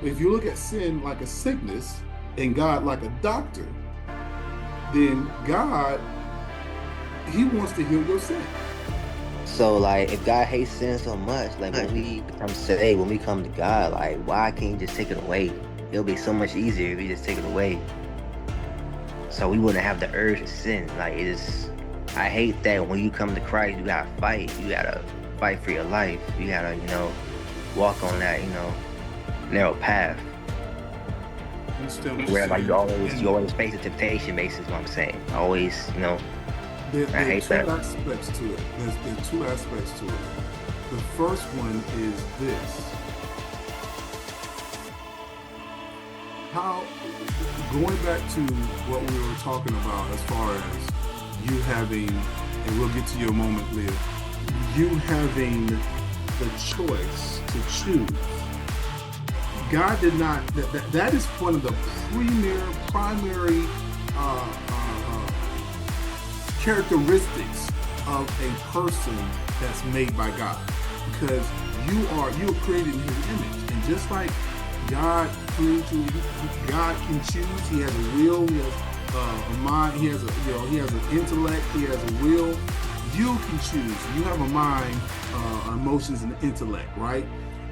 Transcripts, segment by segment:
If you look at sin like a sickness and God like a doctor, then God, he wants to heal your sin. So like, if God hates sin so much, like when we become saved, when we come to God, like why can't He just take it away? It'll be so much easier if He just take it away. So we wouldn't have the urge to sin. Like it is, I hate that when you come to Christ, you gotta fight. You gotta fight for your life. You gotta, walk on that, narrow path. Instead of Where like sin, you always face a temptation. Basically, is what I'm saying. Always, I there are hate two that. aspects to it. There's two aspects to it. The first one is this. How, going back to what we were talking about as far as you having, and we'll get to your moment, Leah, you having the choice to choose. God did not, that is one of the primary characteristics of a person that's made by God, because you are created in His image, and just like God created you, God can choose. He has a will. He has a mind. He has he has an intellect. He has a will. You can choose. You have a mind, emotions, and intellect, right?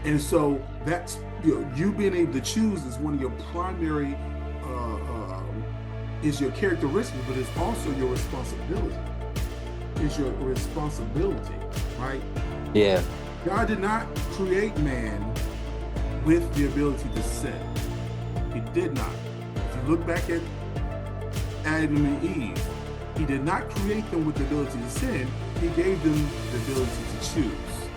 And so that's you being able to choose is one of your primary is your characteristic, but it's also your responsibility. It's your responsibility, right? Yeah. God did not create man with the ability to sin. He did not. If you look back at Adam and Eve, He did not create them with the ability to sin. He gave them the ability to choose.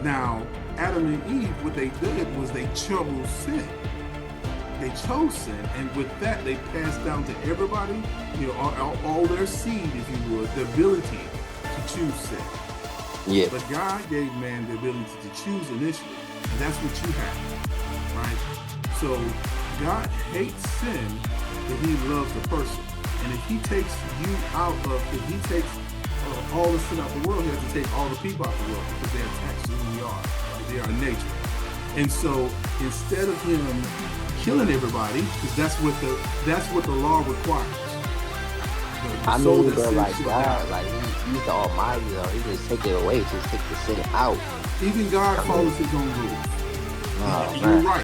Now, Adam and Eve, what they did was they chose sin. They chose sin, and with that, they passed down to everybody, all their seed, if you would, the ability to choose sin. Yeah. But God gave man the ability to choose initially, and that's what you have, right? So God hates sin, but He loves the person. And if He takes you out of, if He takes all the sin out of the world, He has to take all the people out of the world, because they're attached to who we are. They are nature. And so instead of Him killing everybody, because that's what the law requires. I mean, but like God, like he's the Almighty, though. He just take it away, just take the sin out. Even God follows His own rules. Oh You're man. right.